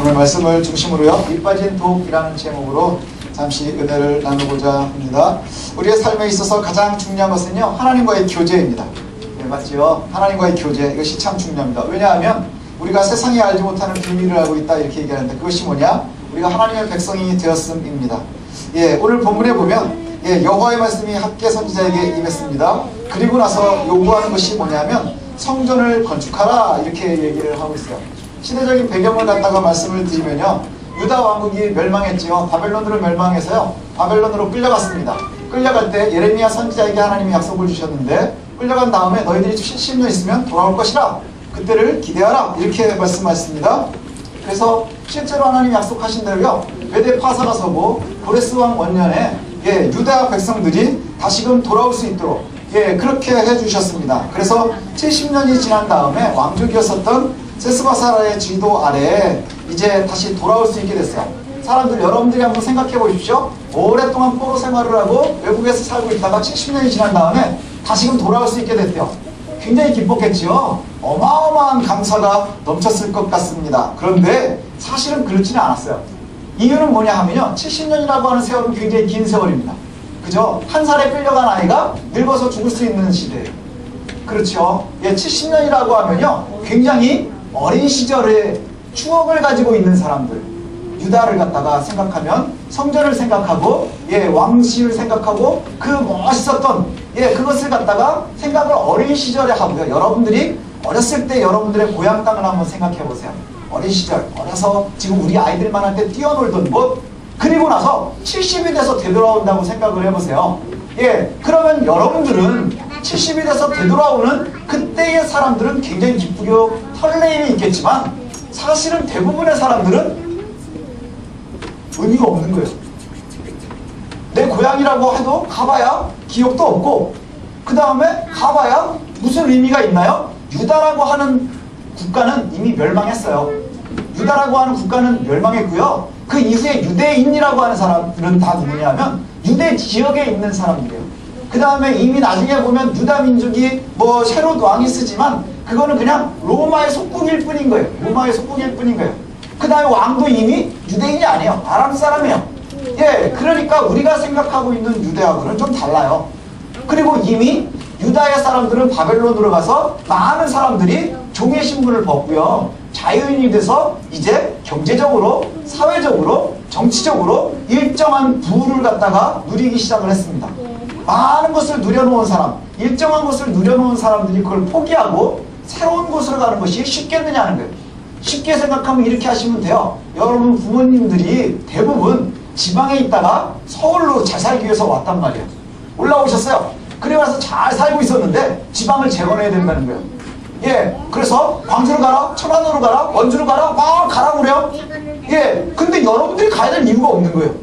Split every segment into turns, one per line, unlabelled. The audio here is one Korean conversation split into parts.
오늘 말씀을 중심으로요, 밑 빠진 독이라는 제목으로 잠시 은혜를 나누고자 합니다. 우리의 삶에 있어서 가장 중요한 것은요, 하나님과의 교제입니다. 네, 맞죠? 하나님과의 교제, 이것이 참 중요합니다. 왜냐하면 우리가 세상이 알지 못하는 비밀을 알고 있다 이렇게 얘기하는데, 그것이 뭐냐? 우리가 하나님의 백성이 되었음입니다. 예, 오늘 본문에 보면 여호와의 말씀이 학개 선지자에게 임했습니다. 그리고 나서 요구하는 것이 뭐냐면 성전을 건축하라 이렇게 얘기를 하고 있어요. 시대적인 배경을 갖다가 말씀을 드리면요, 유다 왕국이 멸망했지요. 바벨론으로 멸망해서요, 바벨론으로 끌려갔습니다. 끌려갈 때 예레미야 선지자에게 하나님이 약속을 주셨는데, 끌려간 다음에 너희들이 70년 있으면 돌아올 것이라, 그때를 기대하라 이렇게 말씀하셨습니다. 그래서 실제로 하나님이 약속하신 대로요, 베델 파사가 서고 고레스 왕 원년에 유다 백성들이 다시금 돌아올 수 있도록 그렇게 해주셨습니다. 그래서 70년이 지난 다음에 왕족이었었던 세스바사라의 지도 아래에 이제 다시 돌아올 수 있게 됐어요. 사람들, 여러분들이 한번 생각해 보십시오. 오랫동안 포로 생활을 하고 외국에서 살고 있다가 70년이 지난 다음에 다시금 돌아올 수 있게 됐대요. 굉장히 기뻤겠지요. 어마어마한 감사가 넘쳤을 것 같습니다. 그런데 사실은 그렇지는 않았어요. 이유는 뭐냐 하면요, 70년이라고 하는 세월은 굉장히 긴 세월입니다. 그죠? 한 살에 끌려간 아이가 늙어서 죽을 수 있는 시대예요. 그렇죠? 70년이라고 하면요, 굉장히 어린 시절의 추억을 가지고 있는 사람들, 유다를 갖다가 생각하면 성전을 생각하고 왕실을 생각하고 그 멋있었던 그것을 갖다가 생각을 어린 시절에 하고요. 여러분들이 어렸을 때 여러분들의 고향 땅을 한번 생각해 보세요. 어린 시절, 어려서 지금 우리 아이들만 할 때 뛰어놀던 곳, 그리고 나서 70이 돼서 되돌아온다고 생각을 해보세요. 그러면 여러분들은 70이 돼서 되돌아오는 그때의 사람들은 굉장히 기쁘고 설레임이 있겠지만, 사실은 대부분의 사람들은 의미가 없는 거예요. 내 고향이라고 해도 가봐야 기억도 없고, 그 다음에 가봐야 무슨 의미가 있나요? 유다라고 하는 국가는 이미 멸망했어요. 유다라고 하는 국가는 멸망했고요. 그 이후에 유대인이라고 하는 사람들은 다 누구냐면 유대 지역에 있는 사람들이에요. 그 다음에 이미 나중에 보면 유다 민족이 헤롯 왕이 쓰지만 그거는 그냥 로마의 속국일 뿐인 거예요. 로마의 속국일 뿐인 거예요. 그 다음에 왕도 이미 유대인이 아니에요. 아람 사람이에요. 그러니까 우리가 생각하고 있는 유대하고는 좀 달라요. 그리고 이미 유다의 사람들은 바벨론으로 가서 많은 사람들이 종의 신분을 벗고요, 자유인이 돼서 이제 경제적으로, 사회적으로, 정치적으로 일정한 부를 갖다가 누리기 시작을 했습니다. 많은 것을 누려놓은 사람, 일정한 것을 누려놓은 사람들이 그걸 포기하고 새로운 곳으로 가는 것이 쉽겠느냐는 거예요. 쉽게 생각하면 이렇게 하시면 돼요. 여러분 부모님들이 대부분 지방에 있다가 서울로 잘 살기 위해서 왔단 말이에요. 올라오셨어요. 그래 와서 잘 살고 있었는데 지방을 재건해야 된다는 거예요. 그래서 광주로 가라, 천안으로 가라, 원주로 가라, 막 가라고 그래요. 근데 여러분들이 가야 될 이유가 없는 거예요.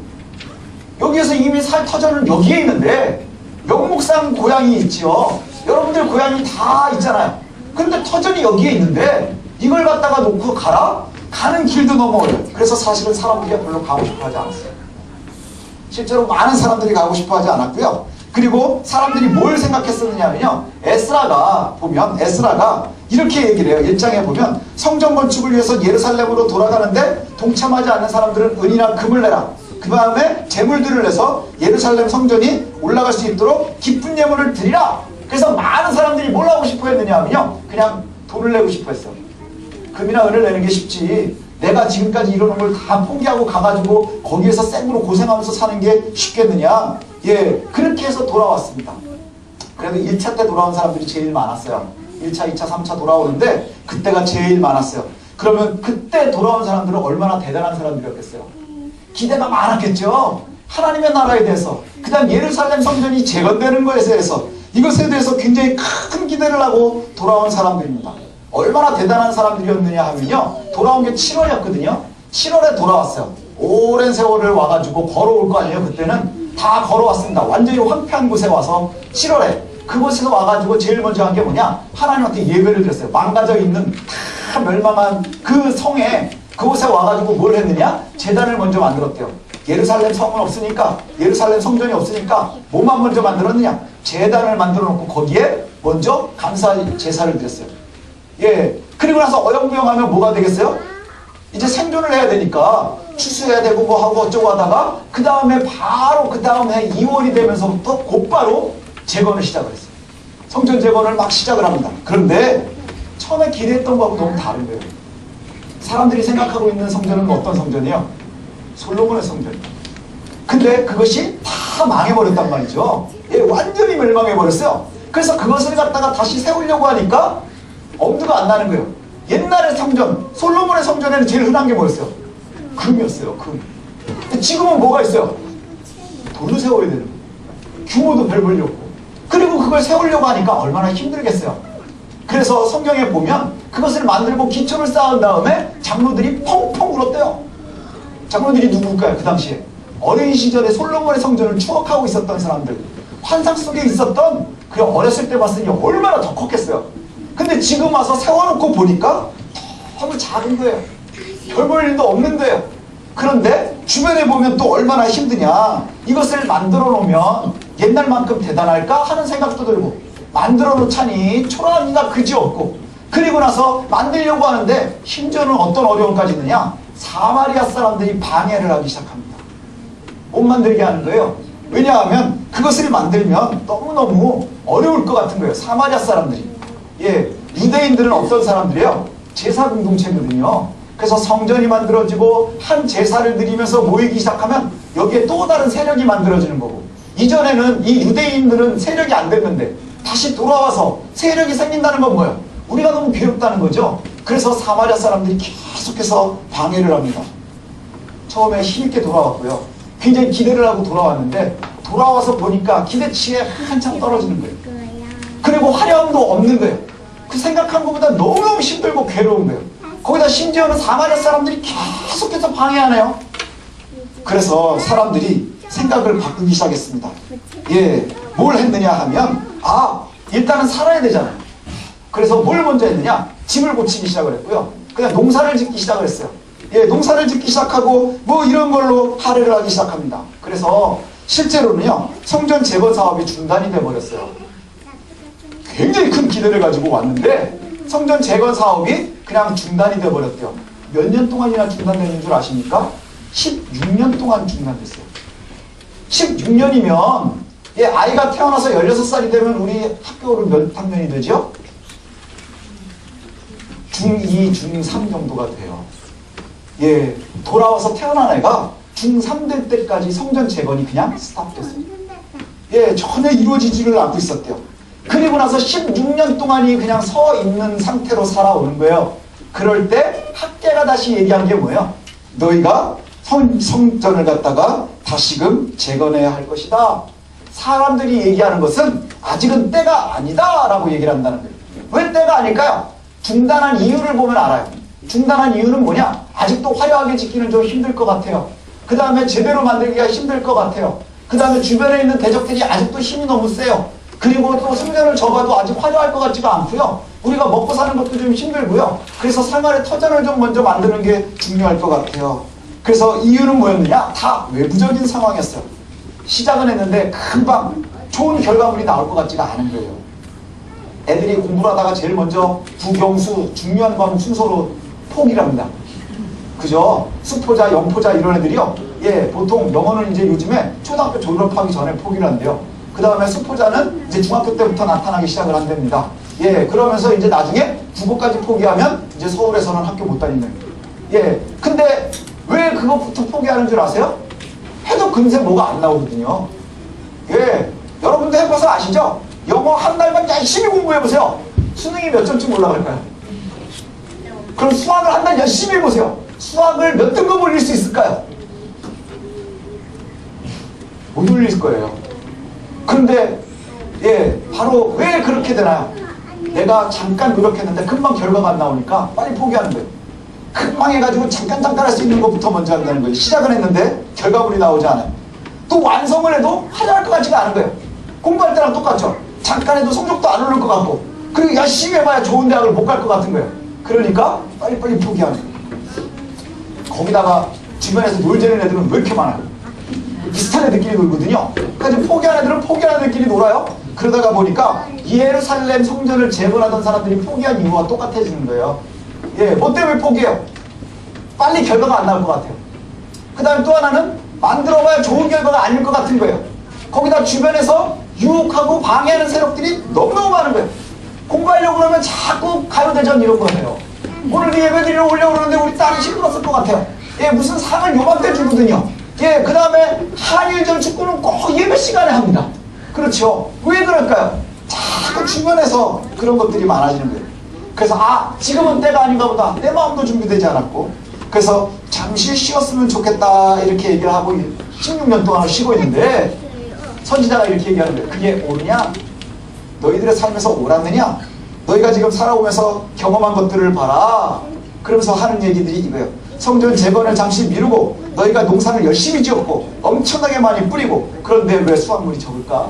여기에서 이미 살 터전은 여기에 있는데, 명목상 고향이 있지요. 여러분들 고향이 다 있잖아요. 근데 터전이 여기에 있는데 이걸 갖다가 놓고 가라? 가는 길도 너무 어려워요. 그래서 사실은 사람들이 별로 가고 싶어 하지 않았어요. 실제로 많은 사람들이 가고 싶어 하지 않았고요. 그리고 사람들이 뭘 생각했었느냐면요, 에스라가 이렇게 얘기를 해요. 1장에 보면 성전 건축을 위해서 예루살렘으로 돌아가는데 동참하지 않는 사람들은 은이나 금을 내라. 그 다음에 재물들을 내서 예루살렘 성전이 올라갈 수 있도록 기쁜 예물을 드리라. 그래서 많은 사람들이 뭘 하고 싶어 했느냐 하면요, 그냥 돈을 내고 싶어 했어. 금이나 은을 내는 게 쉽지, 내가 지금까지 이러는 걸 다 포기하고 가가지고 거기에서 생으로 고생하면서 사는 게 쉽겠느냐. 그렇게 해서 돌아왔습니다. 그래도 1차 때 돌아온 사람들이 제일 많았어요. 1차, 2차, 3차 돌아오는데 그때가 제일 많았어요. 그러면 그때 돌아온 사람들은 얼마나 대단한 사람들이었겠어요. 기대가 많았겠죠. 하나님의 나라에 대해서, 그 다음 예루살렘 성전이 재건되는 것에 대해서, 이것에 대해서 굉장히 큰 기대를 하고 돌아온 사람들입니다. 얼마나 대단한 사람들이었느냐 하면요, 돌아온 게 7월이었거든요. 7월에 돌아왔어요. 오랜 세월을 와가지고 걸어올 거 아니에요. 그때는 다 걸어왔습니다. 완전히 황폐한 곳에 와서 7월에 그곳에서 와가지고 제일 먼저 한 게 뭐냐, 하나님한테 예배를 드렸어요. 망가져 있는 다 멸망한 그 성에, 그곳에 와가지고 뭘 했느냐, 제단을 먼저 만들었대요. 예루살렘 성은 없으니까, 예루살렘 성전이 없으니까 뭐만 먼저 만들었느냐, 제단을 만들어 놓고 거기에 먼저 감사 제사를 드렸어요. 그리고 나서 어영부영하면 뭐가 되겠어요? 이제 생존을 해야 되니까 추수해야 되고 뭐 하고 어쩌고 하다가 그 다음에 바로 그 다음 해 2월이 되면서부터 곧바로 재건을 시작을 했어요. 성전 재건을 막 시작을 합니다. 그런데 처음에 기대했던 거하고 너무 다른 거예요. 사람들이 생각하고 있는 성전은 어떤 성전이에요? 솔로몬의 성전. 근데 그것이 다 망해버렸단 말이죠. 예, 완전히 멸망해버렸어요. 그래서 그것을 갖다가 다시 세우려고 하니까 엄두가 안 나는 거예요. 옛날의 성전, 솔로몬의 성전에는 제일 흔한 게 뭐였어요? 금이었어요. 금. 근데 지금은 뭐가 있어요? 돌로 세워야 되는 거예요. 규모도 별 볼일 없고. 그리고 그걸 세우려고 하니까 얼마나 힘들겠어요. 그래서 성경에 보면 그것을 만들고 기초를 쌓은 다음에 장로들이 펑펑 울었대요. 장로들이 누굴까요? 그 당시에 어린 시절에 솔로몬의 성전을 추억하고 있었던 사람들, 환상 속에 있었던 그 어렸을 때 봤으니 얼마나 더 컸겠어요. 근데 지금 와서 세워놓고 보니까 너무 작은 거예요. 별 볼 일도 없는 거예요. 그런데 주변에 보면 또 얼마나 힘드냐. 이것을 만들어 놓으면 옛날만큼 대단할까 하는 생각도 들고, 만들어 놓자니 초라하기가 그지없고, 그리고 나서 만들려고 하는데 심지어는 어떤 어려움까지 있느냐. 사마리아 사람들이 방해를 하기 시작합니다. 못 만들게 하는 거예요. 왜냐하면 그것을 만들면 너무너무 어려울 것 같은 거예요. 사마리아 사람들이. 예, 유대인들은 어떤 사람들이에요? 제사 공동체거든요. 그래서 성전이 만들어지고 한 제사를 드리면서 모이기 시작하면 여기에 또 다른 세력이 만들어지는 거고, 이전에는 이 유대인들은 세력이 안 됐는데 다시 돌아와서 세력이 생긴다는 건 뭐예요? 우리가 너무 괴롭다는 거죠. 그래서 사마리아 사람들이 계속해서 방해를 합니다. 처음에 힘있게 돌아왔고요. 굉장히 기대를 하고 돌아왔는데 돌아와서 보니까 기대치에 한참 떨어지는 거예요. 그리고 화려함도 없는 거예요. 그 생각한 것보다 너무너무 힘들고 괴로운 거예요. 거기다 심지어는 사마리아 사람들이 계속해서 방해하네요. 그래서 사람들이 생각을 바꾸기 시작했습니다. 예, 뭘 했느냐 하면, 일단은 살아야 되잖아요. 그래서 뭘 먼저 했느냐? 집을 고치기 시작을 했고요. 그냥 농사를 짓기 시작을 했어요. 예, 농사를 짓기 시작하고 뭐 이런 걸로 할애를 하기 시작합니다. 그래서 실제로는요, 성전 재건 사업이 중단이 돼버렸어요. 굉장히 큰 기대를 가지고 왔는데 성전 재건 사업이 그냥 중단이 돼버렸대요. 몇 년 동안이나 중단되는 줄 아십니까? 16년 동안 중단됐어요. 16년이면 예, 아이가 태어나서 16살이 되면 우리 학교로 몇 학년이 되죠? 중2, 중3 정도가 돼요. 예, 돌아와서 태어난 애가 중3 될 때까지 성전 재건이 그냥 스탑됐어요. 예, 전혀 이루어지지를 않고 있었대요. 그리고 나서 16년 동안이 그냥 서 있는 상태로 살아오는 거예요. 그럴 때 학계가 다시 얘기한 게 뭐예요? 너희가 성전을 갖다가 다시금 재건해야 할 것이다. 사람들이 얘기하는 것은 아직은 때가 아니다 라고 얘기를 한다는 거예요. 왜 때가 아닐까요? 중단한 이유를 보면 알아요. 중단한 이유는 뭐냐? 아직도 화려하게 짓기는 좀 힘들 것 같아요. 그 다음에 제대로 만들기가 힘들 것 같아요. 그 다음에 주변에 있는 대적들이 아직도 힘이 너무 세요. 그리고 또 성전을 접어도 아직 화려할 것 같지가 않고요. 우리가 먹고 사는 것도 좀 힘들고요. 그래서 생활의 터전을 좀 먼저 만드는 게 중요할 것 같아요. 그래서 이유는 뭐였느냐? 다 외부적인 상황이었어요. 시작은 했는데 금방 좋은 결과물이 나올 것 같지가 않은 거예요. 애들이 공부를 하다가 제일 먼저 국영수 중요한 과목 순서로 포기를 합니다. 그죠? 수포자, 영포자 이런 애들이요. 예, 보통 영어는 이제 요즘에 초등학교 졸업하기 전에 포기를 한대요. 그 다음에 수포자는 이제 중학교 때부터 나타나기 시작을 한답니다. 예, 그러면서 이제 나중에 국어까지 포기하면 이제 서울에서는 학교 못 다니는 거예요. 예, 근데 왜 그것부터 포기하는 줄 아세요? 해도 금세 뭐가 안 나오거든요. 예, 여러분도 해봐서 아시죠? 영어 한 달만 열심히 공부해보세요. 수능이 몇 점쯤 올라갈까요? 그럼 수학을 한 달 열심히 해보세요. 수학을 몇 등급 올릴 수 있을까요? 못 올릴 거예요. 그런데 예, 바로 왜 그렇게 되나요? 내가 잠깐 노력했는데 금방 결과가 안 나오니까 빨리 포기하는 거예요. 금방 해가지고 잠깐 할 수 있는 것부터 먼저 한다는 거예요. 시작은 했는데 결과물이 나오지 않아요. 또 완성을 해도 화려할 것 같지가 않은 거예요. 공부할 때랑 똑같죠. 잠깐 해도 성적도 안 오를 것 같고, 그리고 열심히 해봐야 좋은 대학을 못 갈 것 같은 거예요. 그러니까 빨리빨리 포기하는 거예요. 거기다가 주변에서 놀자는 애들은 왜 이렇게 많아요? 비슷한 애들끼리 놀거든요. 그러니까 포기하는 애들은 포기하는 애들끼리 놀아요. 그러다가 보니까 예루살렘 성전을 재건하던 사람들이 포기한 이유와 똑같아지는 거예요. 예, 뭐 때문에 포기해요? 빨리 결과가 안 나올 것 같아요. 그 다음에 또 하나는 만들어봐야 좋은 결과가 아닐 것 같은 거예요. 거기다 주변에서 유혹하고 방해하는 세력들이 너무너무 많은 거예요. 공부하려고 그러면 자꾸 가요대전 이런 거 해요. 오늘 예배드리러 오려고 그러는데 우리 딸이 힘들었을 것 같아요. 예, 무슨 상을 요맘때 주거든요. 예, 그 다음에 한일전 축구는 꼭 예배 시간에 합니다. 그렇죠. 왜 그럴까요? 자꾸 주변에서 그런 것들이 많아지는 거예요. 그래서 지금은 때가 아닌가 보다. 내 마음도 준비되지 않았고. 그래서 잠시 쉬었으면 좋겠다 이렇게 얘기를 하고 16년 동안 쉬고 있는데 선지자가 이렇게 얘기하는 거예요. 그게 옳으냐? 너희들의 삶에서 옳았느냐? 너희가 지금 살아오면서 경험한 것들을 봐라. 그러면서 하는 얘기들이 이거예요. 성전 재건을 잠시 미루고 너희가 농사를 열심히 지었고 엄청나게 많이 뿌리고 그런데 왜 수확물이 적을까?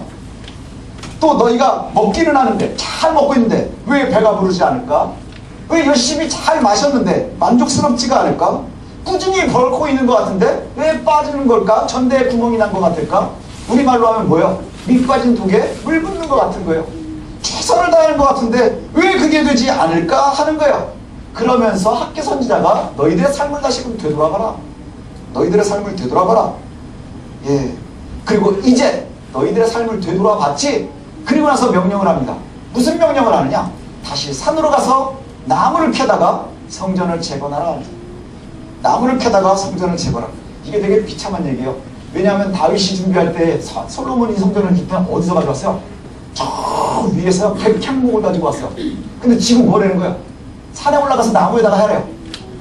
또 너희가 먹기는 하는데 잘 먹고 있는데 왜 배가 부르지 않을까? 왜 열심히 잘 마셨는데 만족스럽지가 않을까? 꾸준히 벌고 있는 것 같은데 왜 빠지는 걸까? 전대에 구멍이 난 것 같을까? 우리말로 하면 뭐예요? 밑 빠진 독에 물 붓는 것 같은 거예요. 최선을 다하는 것 같은데 왜 그게 되지 않을까 하는 거예요. 그러면서 학개 선지자가 너희들의 삶을 다시금 되돌아봐라. 너희들의 삶을 되돌아봐라. 예. 그리고 이제 너희들의 삶을 되돌아봤지? 그리고 나서 명령을 합니다. 무슨 명령을 하느냐? 다시 산으로 가서 나무를 캐다가 성전을 재건하라. 나무를 캐다가 성전을 재건하라. 이게 되게 비참한 얘기예요. 왜냐하면 다윗이 준비할 때 솔로몬이 성전을 짓던 어디서 가져왔어요? 저 위에서 백향목을 가지고 왔어요. 근데 지금 뭐라는 거야? 산에 올라가서 나무에다가 하래요.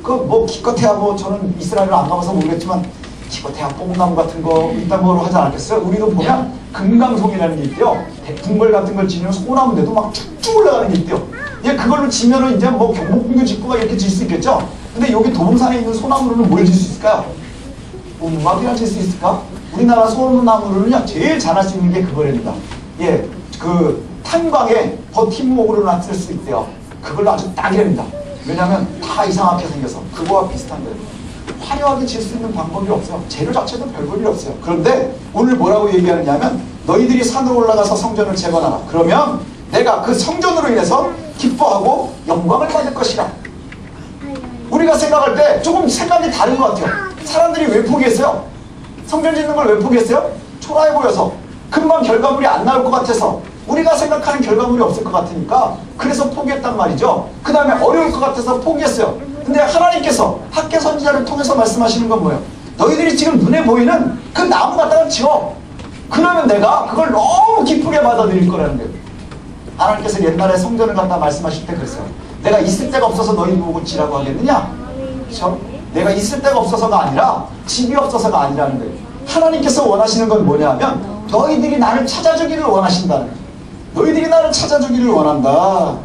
그 뭐 기껏해야 뭐 저는 이스라엘을 안 가봐서 모르겠지만 기껏해야 뽕나무 같은 거 이딴 거로 하지 않았겠어요? 우리도 보면 금강송이라는 게 있대요. 궁궐 같은 걸 지면 소나무인데도 막 쭉쭉 올라가는 게 있대요. 예, 그걸로 지면은 이제 뭐 경복궁도 짓고 막 이렇게 질 수 있겠죠? 근데 여기 도봉산에 있는 소나무로는 뭘 질 수 있을까요? 음악이나 질 수 있을까? 우리나라 소나무로는요, 제일 잘할 수 있는 게 그거랍니다. 예, 그 탄광에 버팀목으로나 쓸 수 있대요. 그걸로 아주 딱이랍니다. 왜냐하면 다 이상하게 생겨서 그거와 비슷한 거예요. 화려하게 질 수 있는 방법이 없어요. 재료 자체도 별 볼일 없어요. 그런데 오늘 뭐라고 얘기하느냐면 너희들이 산으로 올라가서 성전을 재건하라. 그러면 내가 그 성전으로 인해서 기뻐하고 영광을 받을 것이라. 우리가 생각할 때 조금 생각이 다른 것 같아요. 사람들이 왜 포기했어요? 성전 짓는 걸 왜 포기했어요? 초라해 보여서, 금방 결과물이 안 나올 것 같아서, 우리가 생각하는 결과물이 없을 것 같으니까 그래서 포기했단 말이죠. 그 다음에 어려울 것 같아서 포기했어요. 근데 하나님께서 학개 선지자를 통해서 말씀하시는 건 뭐예요? 너희들이 지금 눈에 보이는 그 나무 갖다가 지어. 그러면 내가 그걸 너무 기쁘게 받아들일 거라는 거예요. 하나님께서 옛날에 성전을 갖다 말씀하실 때 그랬어요. 내가 있을 데가 없어서 너희 보고 지라고 하겠느냐? 그렇죠? 내가 있을 데가 없어서가 아니라 집이 없어서가 아니라는 거예요. 하나님께서 원하시는 건 뭐냐면 너희들이 나를 찾아주기를 원하신다는 거예요. 너희들이 나를 찾아주기를 원한다.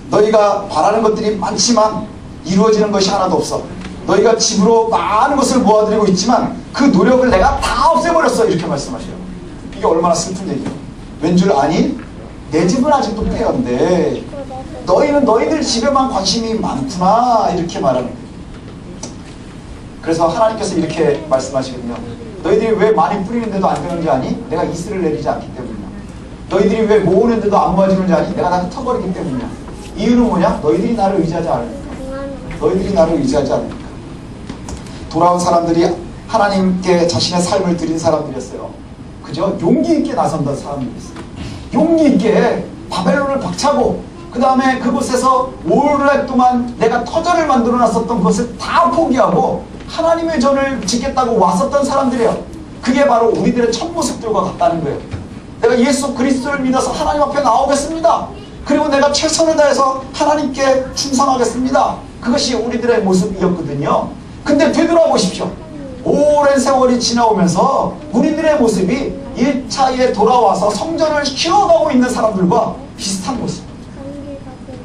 너희가 바라는 것들이 많지만 이루어지는 것이 하나도 없어. 너희가 집으로 많은 것을 모아드리고 있지만 그 노력을 내가 다 없애버렸어. 이렇게 말씀하셔요. 이게 얼마나 슬픈 얘기예요. 왠 줄 아니? 내 집은 아직도 폐허인데 너희는 너희들 집에만 관심이 많구나. 이렇게 말하는 거예요. 그래서 하나님께서 이렇게 말씀하시거든요. 너희들이 왜 많이 뿌리는데도 안 되는지 아니? 내가 이슬을 내리지 않기 때문이야. 너희들이 왜 모으는데도 안 모아지는지 아니? 내가 다 흩어버리기 때문이야. 이유는 뭐냐? 너희들이 나를 의지하지 않으니까. 너희들이 나를 의지하지 않으니까. 돌아온 사람들이 하나님께 자신의 삶을 드린 사람들이었어요. 그죠? 용기 있게 나선던 사람들이었어요. 용기 있게 바벨론을 박차고 그 다음에 그곳에서 오랫동안 내가 터전을 만들어 놨었던 것을 다 포기하고 하나님의 전을 짓겠다고 왔었던 사람들이에요. 그게 바로 우리들의 첫 모습들과 같다는 거예요. 내가 예수 그리스도를 믿어서 하나님 앞에 나오겠습니다. 그리고 내가 최선을 다해서 하나님께 충성하겠습니다. 그것이 우리들의 모습이었거든요. 근데 되돌아보십시오. 오랜 세월이 지나오면서 우리들의 모습이 1차에 돌아와서 성전을 키워가고 있는 사람들과 비슷한 모습.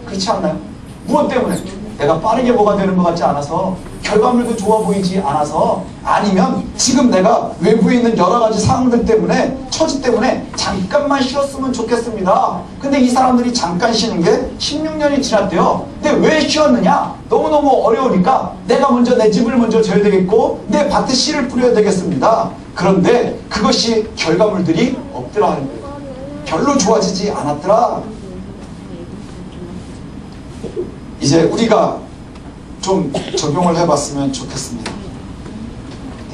그렇지 않나요? 무엇 때문에? 내가 빠르게 뭐가 되는 것 같지 않아서, 결과물도 좋아 보이지 않아서, 아니면 지금 내가 외부에 있는 여러 가지 상황들 때문에, 처지 때문에 잠깐만 쉬었으면 좋겠습니다. 근데 이 사람들이 잠깐 쉬는 게 16년이 지났대요. 근데 왜 쉬었느냐? 너무너무 어려우니까 내가 먼저 내 집을 먼저 져야 되겠고 내 밭에 씨를 뿌려야 되겠습니다. 그런데 그것이 결과물들이 없더라 하는 거예요. 별로 좋아지지 않았더라. 이제 우리가 좀 적용을 해봤으면 좋겠습니다.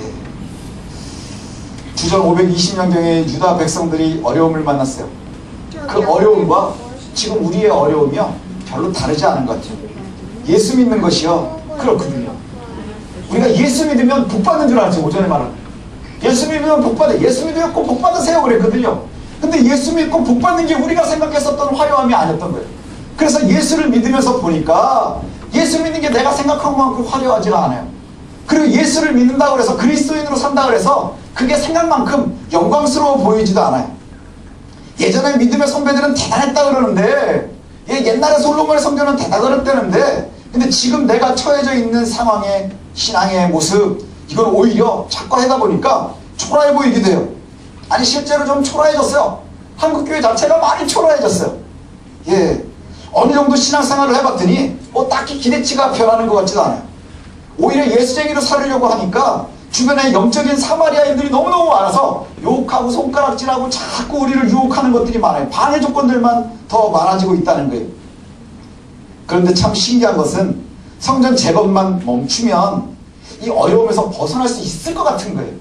예. 주전 520년경에 유다 백성들이 어려움을 만났어요. 그 어려움과 지금 우리의 어려움이요 별로 다르지 않은 것 같아요. 예수 믿는 것이요 그렇거든요. 우리가 예수 믿으면 복 받는 줄 알았죠. 오전에 말한 예수 믿으면 복 받아, 예수 믿으면 꼭 복 받으세요 그랬거든요. 근데 예수 믿고 복 받는 게 우리가 생각했었던 화려함이 아니었던 거예요. 그래서 예수를 믿으면서 보니까 예수 믿는 게 내가 생각한 만큼 화려하지가 않아요. 그리고 예수를 믿는다고 해서 그리스도인으로 산다고 해서 그게 생각만큼 영광스러워 보이지도 않아요. 예전에 믿음의 선배들은 대단했다 그러는데 옛날에 솔로몬의 성전은 대단했다는데 근데 지금 내가 처해져 있는 상황의 신앙의 모습 이걸 오히려 자꾸 하다 보니까 초라해 보이기도 해요. 아니 실제로 좀 초라해졌어요. 한국교회 자체가 많이 초라해졌어요. 예, 어느 정도 신앙생활을 해봤더니 딱히 기대치가 변하는 것 같지도 않아요. 오히려 예수쟁이로 살으려고 하니까 주변에 영적인 사마리아인들이 너무너무 많아서 욕하고 손가락질하고 자꾸 우리를 유혹하는 것들이 많아요. 방해 조건들만 더 많아지고 있다는 거예요. 그런데 참 신기한 것은 성전 재건만 멈추면 이 어려움에서 벗어날 수 있을 것 같은 거예요.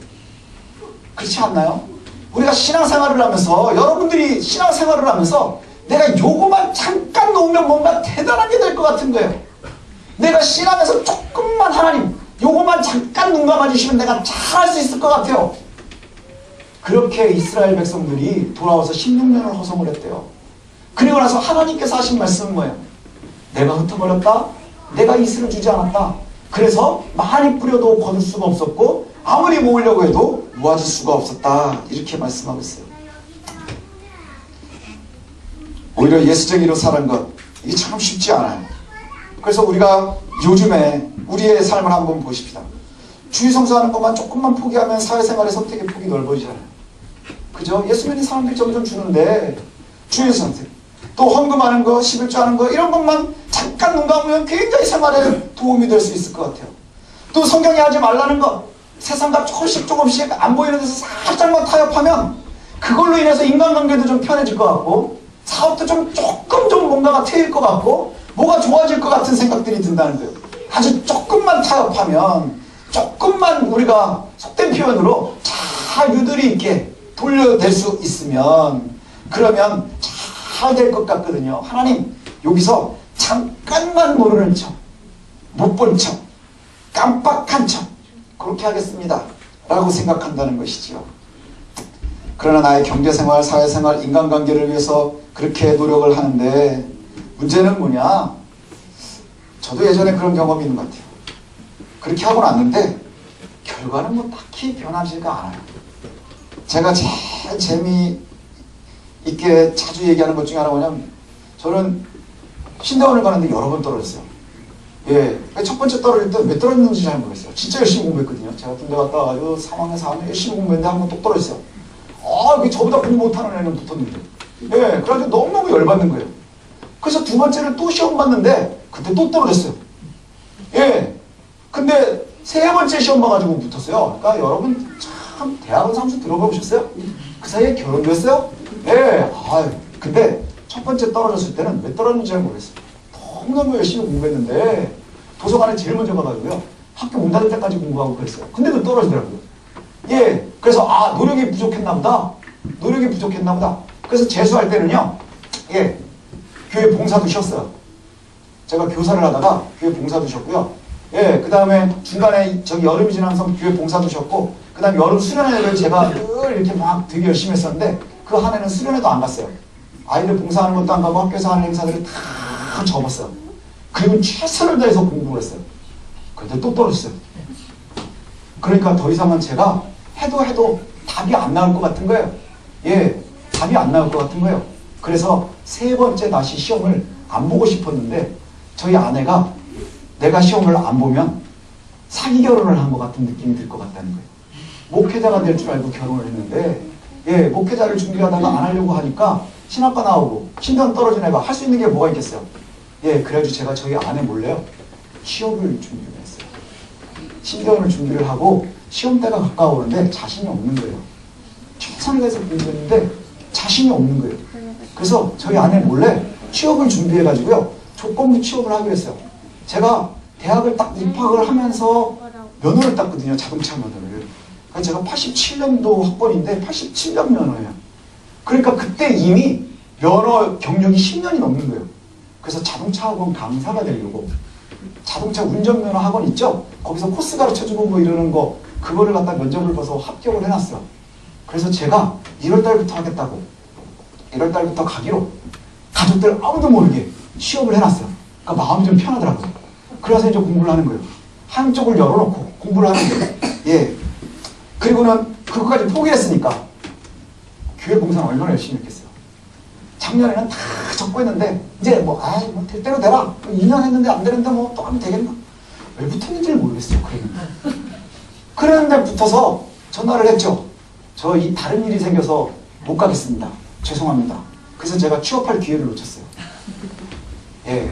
그렇지 않나요? 우리가 신앙생활을 하면서 여러분들이 신앙생활을 하면서 내가 요거만 잠깐 놓으면 뭔가 대단하게 될 것 같은 거예요. 내가 신앙에서 조금만 하나님 요거만 잠깐 눈 감아주시면 내가 잘할 수 있을 것 같아요. 그렇게 이스라엘 백성들이 돌아와서 16년을 허송을 했대요. 그리고 나서 하나님께서 하신 말씀은 뭐예요? 내가 흩어버렸다. 내가 이슬을 주지 않았다. 그래서 많이 뿌려도 거둘 수가 없었고 아무리 모으려고 해도 모아줄 수가 없었다. 이렇게 말씀하고 있어요. 오히려 예수쟁이로 사는 것 이게 참 쉽지 않아요. 그래서 우리가 요즘에 우리의 삶을 한번 보십시다. 주의성수하는 것만 조금만 포기하면 사회생활의 선택의 폭이 넓어지잖아요. 그죠? 예수 믿는 사람들이 점점 주는데 주의선택 또 헌금하는 거, 11조 하는 거 이런 것만 잠깐 눈 감으면 굉장히 생활에 도움이 될 수 있을 것 같아요. 또 성경에 하지 말라는 거 세상과 조금씩 안 보이는 데서 살짝만 타협하면 그걸로 인해서 인간관계도 좀 편해질 것 같고 사업도 조금 뭔가가 트일 것 같고 뭐가 좋아질 것 같은 생각들이 든다는 거예요. 아주 조금만 타협하면 조금만 우리가 속된 표현으로 잘 유도리 있게 돌려댈 수 있으면 그러면 잘 될 것 같거든요. 하나님 여기서 잠깐만 모르는 척, 못 본 척, 깜빡한 척 그렇게 하겠습니다 라고 생각한다는 것이죠. 그러나 나의 경제생활, 사회생활, 인간관계를 위해서 그렇게 노력을 하는데 문제는 뭐냐? 저도 예전에 그런 경험이 있는 것 같아요. 그렇게 하고 났는데 결과는 뭐 딱히 변하지가 않아요. 제가 제일 재미있게 자주 얘기하는 것 중에 하나가 뭐냐면 저는 신대원을 가는데 여러 번 떨어졌어요. 예, 첫 번째 떨어질 때 왜 떨어졌는지 잘 모르겠어요. 진짜 열심히 공부했거든요. 제가 군대 갔다 와가지고 3학년, 4학년 열심히 공부했는데 한 번 똑 떨어졌어요. 왜 저보다 공부 못하는 애는 붙었는데. 예, 그래가지고 너무너무 열받는 거예요. 그래서 두 번째를 또 시험 봤는데 그때 또 떨어졌어요. 예, 근데 세 번째 시험 봐가지고 붙었어요. 그러니까 여러분 참 대학원 삼수 들어가 보셨어요? 그 사이에 결혼도 했어요? 예, 근데 첫 번째 떨어졌을 때는 왜 떨어졌는지 잘 모르겠어요. 너무너무 열심히 공부했는데 도서관에 제일 먼저 가가지고요. 학교 문 닫을 때까지 공부하고 그랬어요. 근데도 떨어지더라고요. 예, 그래서 노력이 부족했나 보다. 노력이 부족했나 보다. 그래서 재수할 때는요. 예, 교회 봉사도 쉬었어요. 제가 교사를 하다가 교회 봉사도 쉬었고요. 예, 그 다음에 중간에 여름이 지나면서 교회 봉사도 쉬었고 그 다음에 여름 수련회를 제가 늘 이렇게 막 되게 열심히 했었는데 그 한 해는 수련회도 안 갔어요. 아이들 봉사하는 것도 안 가고 학교에서 하는 행사들을 다 접었어요. 그리고 최선을 다해서 공부를 했어요. 근데 또 떨어졌어요. 그러니까 더 이상은 제가 해도 답이 안 나올 것 같은 거예요. 예, 답이 안 나올 것 같은 거예요. 그래서 세 번째 다시 시험을 안 보고 싶었는데 저희 아내가 내가 시험을 안 보면 사기 결혼을 한 것 같은 느낌이 들 것 같다는 거예요. 목회자가 될 줄 알고 결혼을 했는데 예, 목회자를 준비하다가 안 하려고 하니까 신학과 나오고 신대원 떨어진 애가 할 수 있는 게 뭐가 있겠어요. 예, 그래가지고 제가 저희 아내 몰래요 취업을 준비를 했어요. 신대원을 준비를 하고 시험대가 가까워오는데 자신이 없는 거예요. 최선을 다해서 공부했는데 자신이 없는 거예요. 그래서 저희 아내 몰래 취업을 준비해가지고요 조건부 취업을 하기로 했어요. 제가 대학을 딱 입학을 하면서 면허를 땄거든요. 자동차 면허를. 그래서 제가 87년도 학번인데 87년 면허예요. 그러니까 그때 이미 면허 경력이 10년이 넘는 거예요. 그래서 자동차 학원 강사가 되려고 자동차 운전면허 학원 있죠? 거기서 코스 가르쳐주고 뭐 이러는 거 그거를 갖다 면접을 봐서 합격을 해놨어요. 그래서 제가 1월달부터 하겠다고 1월달부터 가기로 가족들 아무도 모르게 취업을 해놨어요. 그러니까 마음이 좀 편하더라고요. 그래서 이제 공부를 하는 거예요. 한쪽을 열어놓고 공부를 하는 거예요. 예. 그리고는 그것까지 포기했으니까 교회 봉사는 얼마나 열심히 했겠어요. 작년에는 다 적고 했는데 이제 뭐 될 대로 되라. 2년 했는데 안 되는데 뭐 또 하면 되겠나? 왜 붙었는지를 모르겠어요. 그랬는데 붙어서 전화를 했죠. 저 이 다른 일이 생겨서 못 가겠습니다. 죄송합니다. 그래서 제가 취업할 기회를 놓쳤어요. 예.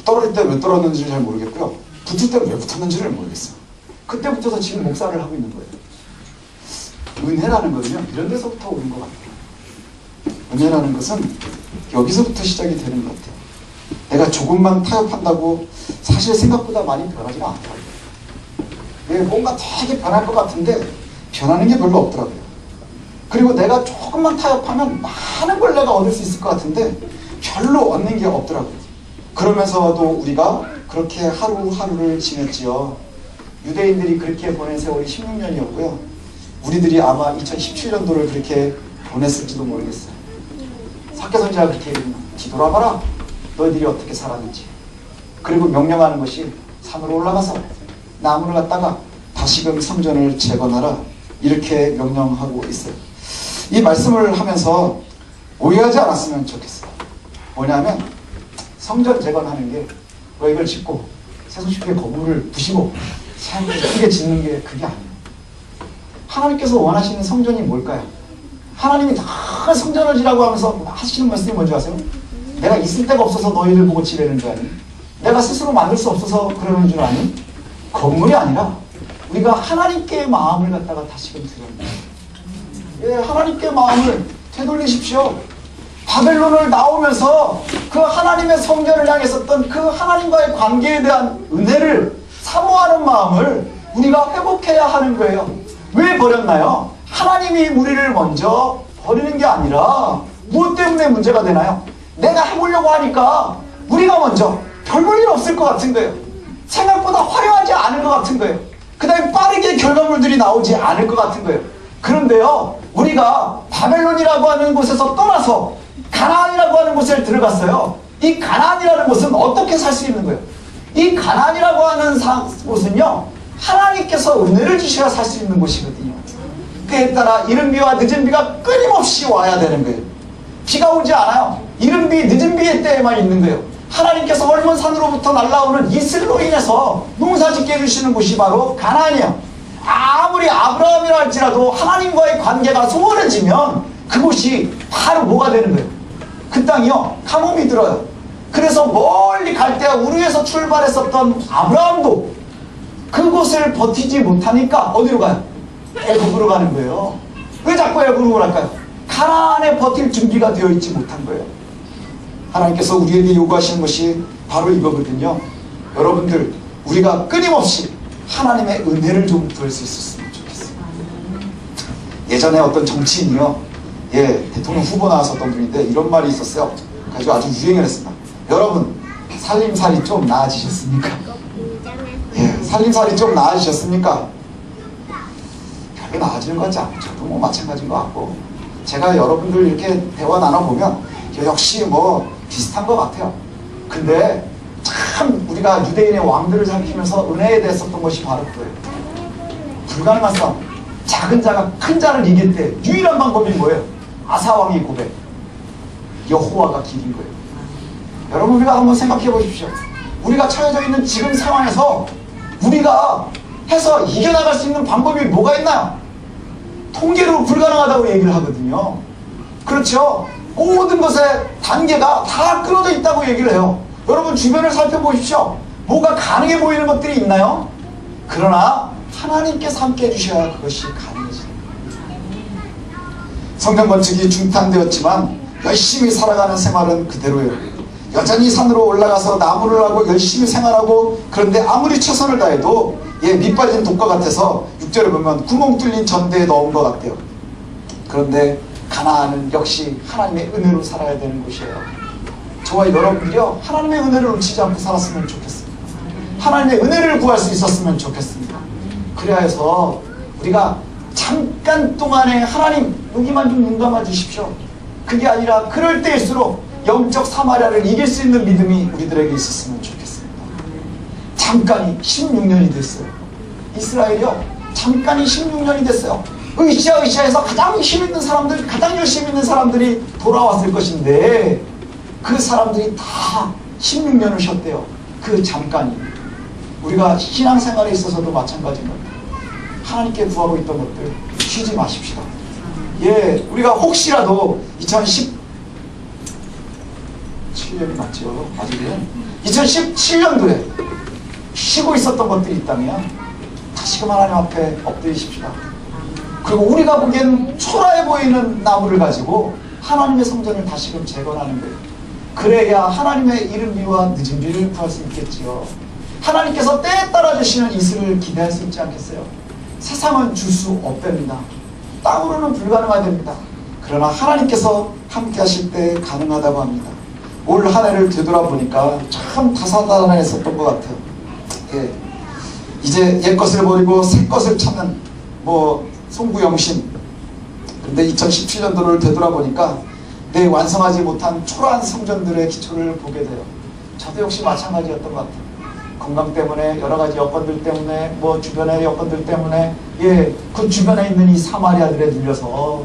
떨어질 때 왜 떨어졌는지를 잘 모르겠고요. 붙을 때 왜 붙었는지를 모르겠어요. 그때부터서 지금 목사를 하고 있는 거예요. 은혜라는 거는요, 이런 데서부터 오는 것 같아요. 은혜라는 것은 여기서부터 시작이 되는 것 같아요. 내가 조금만 타협한다고 사실 생각보다 많이 변하지가 않더라고요. 예, 뭔가 되게 변할 것 같은데 변하는 게 별로 없더라고요. 그리고 내가 조금만 타협하면 많은 걸 내가 얻을 수 있을 것 같은데 별로 얻는 게 없더라고요. 그러면서도 우리가 그렇게 하루하루를 지냈지요. 유대인들이 그렇게 보낸 세월이 16년이었고요. 우리들이 아마 2017년도를 그렇게 보냈을지도 모르겠어요. 사케 선지자가 그렇게 얘기합니다. 뒤돌아봐라. 너희들이 어떻게 살았는지. 그리고 명령하는 것이 산으로 올라가서 나무를 갖다가 다시금 성전을 재건하라. 이렇게 명령하고 있어요. 이 말씀을 하면서 오해하지 않았으면 좋겠어요. 뭐냐면 성전 재건하는 게 너 이걸 짓고 세속시대의 건물을 부시고 크게 짓는 게 그게 아니에요. 하나님께서 원하시는 성전이 뭘까요? 하나님이 다 성전을 지라고 하면서 하시는 말씀이 뭔지 아세요? 내가 있을 데가 없어서 너희를 보고 지내는 줄 아니? 내가 스스로 만들 수 없어서 그러는 줄 아니? 건물이 아니라 우리가 하나님께 마음을 갖다가 다시금 드려야 돼요. 예, 하나님께 마음을 되돌리십시오. 바벨론을 나오면서 그 하나님의 성전을 향했었던 그 하나님과의 관계에 대한 은혜를 사모하는 마음을 우리가 회복해야 하는 거예요. 왜 버렸나요? 하나님이 우리를 먼저 버리는 게 아니라 무엇 때문에 문제가 되나요? 내가 해보려고 하니까 우리가 먼저 별 볼 일 없을 것 같은 거예요. 생각보다 화려하지 않을 것 같은 거예요. 그 다음에 빠르게 결과물들이 나오지 않을 것 같은 거예요. 그런데요, 우리가 바벨론이라고 하는 곳에서 떠나서 가나안이라고 하는 곳에 들어갔어요. 이 가나안이라는 곳은 어떻게 살 수 있는 거예요? 이 가나안이라고 하는 곳은요, 하나님께서 은혜를 주셔야 살 수 있는 곳이거든요. 그에 따라 이른 비와 늦은 비가 끊임없이 와야 되는 거예요. 비가 오지 않아요. 이른 비, 늦은 비의 때에만 있는 거예요. 하나님께서 얼몬 산으로부터 날라오는 이슬로 인해서 농사짓게 해주시는 곳이 바로 가나안이에요. 아무리 아브라함이라 할지라도 하나님과의 관계가 소원해지면 그곳이 바로 뭐가 되는 거예요? 그 땅이요, 가뭄이 들어요. 그래서 멀리 갈대아 우르에서 출발했었던 아브라함도 그곳을 버티지 못하니까 어디로 가요? 애굽으로 가는 거예요. 왜 자꾸 애굽으로 갈까요? 가나안에 버틸 준비가 되어 있지 못한 거예요. 하나님께서 우리에게 요구하시는 것이 바로 이거거든요. 여러분들, 우리가 끊임없이 하나님의 은혜를 좀 구할 수 있었으면 좋겠어요. 예전에 어떤 정치인이요, 대통령 후보 나왔었던 분인데 이런 말이 있었어요. 가지고 아주 유행을 했습니다. 여러분, 살림살이 좀 나아지셨습니까? 살림살이 좀 나아지셨습니까? 별로 나아지는 것 같지 않고 저도 뭐 마찬가지인 것 같고, 제가 여러분들 이렇게 대화 나눠보면 역시 뭐 비슷한 것 같아요. 근데 참 우리가 유대인의 왕들을 살피면서 은혜에 대했었던 것이 바로 그거예요. 불가능한 싸움. 작은 자가 큰 자를 이길 때 유일한 방법이 뭐예요? 아사왕의 고백. 여호와가 길인 거예요. 여러분, 우리가 한번 생각해 보십시오. 우리가 처해져 있는 지금 상황에서 우리가 해서 이겨나갈 수 있는 방법이 뭐가 있나요? 통계로 불가능하다고 얘기를 하거든요. 그렇죠? 모든 것의 단계가 다 끊어져 있다고 얘기를 해요. 여러분, 주변을 살펴보십시오. 뭐가 가능해 보이는 것들이 있나요? 그러나 하나님께서 함께 해주셔야 그것이 가능해집니다. 성전 건축이 중단되었지만 열심히 살아가는 생활은 그대로예요. 여전히 산으로 올라가서 나무를 하고 열심히 생활하고, 그런데 아무리 최선을 다해도 밑 빠진 독과 같아서 6절에 보면 구멍 뚫린 전대에 넣은 것 같대요. 그런데 가나안은 역시 하나님의 은혜로 살아야 되는 곳이에요. 저와 여러분들이요, 하나님의 은혜를 놓치지 않고 살았으면 좋겠습니다. 하나님의 은혜를 구할 수 있었으면 좋겠습니다. 그래야 해서 우리가 잠깐 동안에 하나님 여기만 좀 눈 감아 주십시오, 그게 아니라 그럴 때일수록 영적 사마리아를 이길 수 있는 믿음이 우리들에게 있었으면 좋겠습니다. 잠깐이 16년이 됐어요. 이스라엘이요, 잠깐이 16년이 됐어요. 으쌰으쌰해서 가장 힘있는 사람들, 가장 열심히 있는 사람들이 돌아왔을 것인데 그 사람들이 다 16년을 쉬었대요. 그 잠깐이. 우리가 신앙생활에 있어서도 마찬가지인 겁니다. 하나님께 구하고 있던 것들 쉬지 마십시다. 우리가 혹시라도 2017년이 맞죠? 아직은 2017년도에 쉬고 있었던 것들이 있다면 다시금 하나님 앞에 엎드리십시다. 그리고 우리가 보기엔 초라해 보이는 나무를 가지고 하나님의 성전을 다시금 재건하는 거예요. 그래야 하나님의 이름비와 늦은비를 구할 수 있겠지요. 하나님께서 때에 따라 주시는 이슬을 기대할 수 있지 않겠어요? 세상은 줄 수 없답니다. 땅으로는 불가능하답니다. 그러나 하나님께서 함께 하실 때 가능하다고 합니다. 올 한 해를 되돌아보니까 참 다사다난했었던 것 같아요. 이제 옛 것을 버리고 새 것을 찾는 송구영신. 근데 2017년도를 되돌아보니까 내 완성하지 못한 초라한 성전들의 기초를 보게 돼요. 저도 역시 마찬가지였던 것 같아요. 건강 때문에, 여러 가지 여건들 때문에, 주변의 여건들 때문에, 그 주변에 있는 이 사마리아들에 눌려서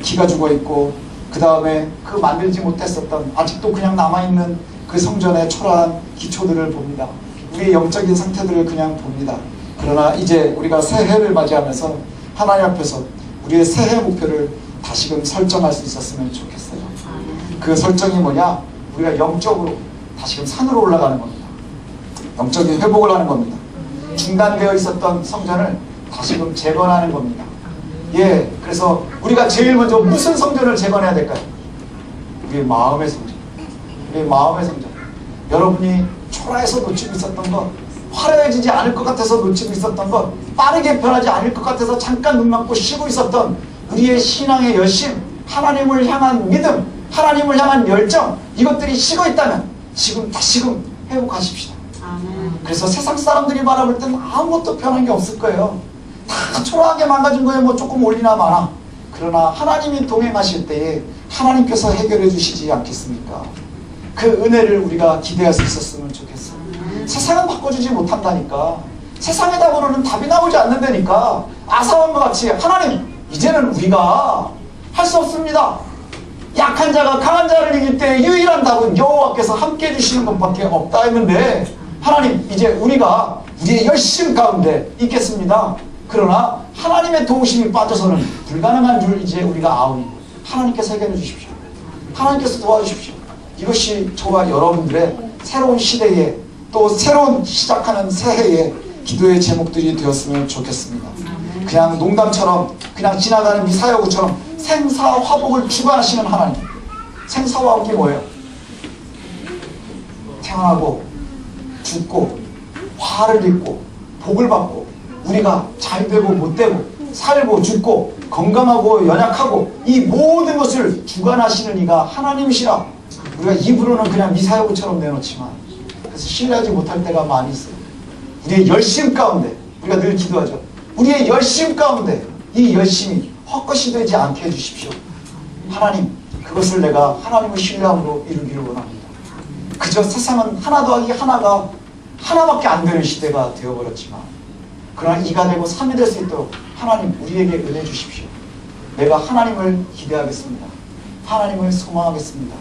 기가 죽어 있고, 그 다음에 그 만들지 못했었던, 아직도 그냥 남아있는 그 성전의 초라한 기초들을 봅니다. 우리의 영적인 상태들을 그냥 봅니다. 그러나 이제 우리가 새해를 맞이하면서 하나님 앞에서 우리의 새해 목표를 다시금 설정할 수 있었으면 좋겠어요. 그 설정이 뭐냐? 우리가 영적으로 다시금 산으로 올라가는 겁니다. 영적인 회복을 하는 겁니다. 중단되어 있었던 성전을 다시금 재건하는 겁니다. 그래서 우리가 제일 먼저 무슨 성전을 재건해야 될까요? 우리의 마음의 성전. 우리의 마음의 성전. 여러분이 초라해서 놓치고 있었던 것, 화려해지지 않을 것 같아서 놓치고 있었던 것, 빠르게 변하지 않을 것 같아서 잠깐 눈 감고 쉬고 있었던 우리의 신앙의 열심, 하나님을 향한 믿음, 하나님을 향한 열정, 이것들이 식어 있다면 지금 다시금 회복하십시다. 그래서 세상 사람들이 바라볼 때는 아무것도 변한 게 없을 거예요. 다 초라하게 망가진 거예요. 조금 올리나 마나. 그러나 하나님이 동행하실 때에 하나님께서 해결해 주시지 않겠습니까? 그 은혜를 우리가 기대할 수 있었으면 좋겠어요. 세상은 바꿔주지 못한다니까. 세상의 답으로는 답이 나오지 않는다니까. 아사왕과 같이 하나님, 이제는 우리가 할 수 없습니다. 약한 자가 강한 자를 이길 때 유일한 답은 여호와께서 함께 해주시는 것밖에 없다 했는데, 하나님, 이제 우리가 우리의 열심 가운데 있겠습니다. 그러나 하나님의 도우심이 빠져서는 불가능한 줄 이제 우리가 아오니 하나님께서 해결해 주십시오. 하나님께서 도와주십시오. 이것이 저와 여러분들의 새로운 시대에, 또 새로운 시작하는 새해에 기도의 제목들이 되었으면 좋겠습니다. 그냥 농담처럼, 그냥 지나가는 미사여구처럼 생사화복을 주관하시는 하나님. 생사화복이 뭐예요? 태어나고 죽고 화를 입고 복을 받고, 우리가 잘 되고 못 되고 살고 죽고 건강하고 연약하고 이 모든 것을 주관하시는 이가 하나님이시라. 우리가 입으로는 그냥 미사여구처럼 내놓지만 그래서 신뢰하지 못할 때가 많이 있어요. 우리의 열심 가운데 우리가 늘 기도하죠. 우리의 열심 가운데 이 열심이 헛것이 되지 않게 해주십시오. 하나님, 그것을 내가 하나님을 신뢰함으로 이루기를 원합니다. 그저 세상은 하나 더하기 하나가 하나밖에 안 되는 시대가 되어버렸지만, 그러나 2가 되고 3이 될 수 있도록 하나님, 우리에게 은혜 주십시오. 내가 하나님을 기대하겠습니다. 하나님을 소망하겠습니다.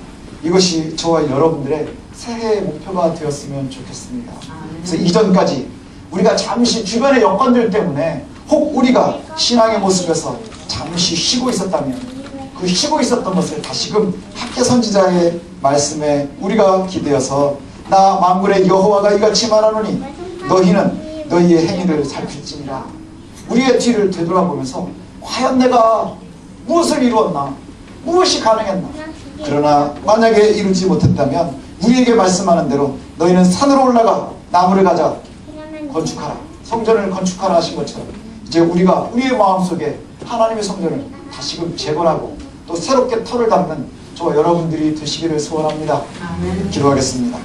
이것이 저와 여러분들의 새해의 목표가 되었으면 좋겠습니다. 그래서 이전까지 우리가 잠시 주변의 여건들 때문에 혹 우리가 신앙의 모습에서 잠시 쉬고 있었다면 그 쉬고 있었던 것을 다시금 학개 선지자의 말씀에 우리가 기대어서, 나 만군의 여호와가 이같이 말하노니 너희는 너희의 행위를 살필지니라. 우리의 뒤를 되돌아보면서 과연 내가 무엇을 이루었나, 무엇이 가능했나. 그러나 만약에 이루지 못했다면 우리에게 말씀하는 대로 너희는 산으로 올라가 나무를 가져 건축하라, 성전을 건축하라 하신 것처럼 이제 우리가 우리의 마음속에 하나님의 성전을 다시금 재건하고 또 새롭게 터를 닦는 저와 여러분들이 되시기를 소원합니다.
아멘.
기도하겠습니다.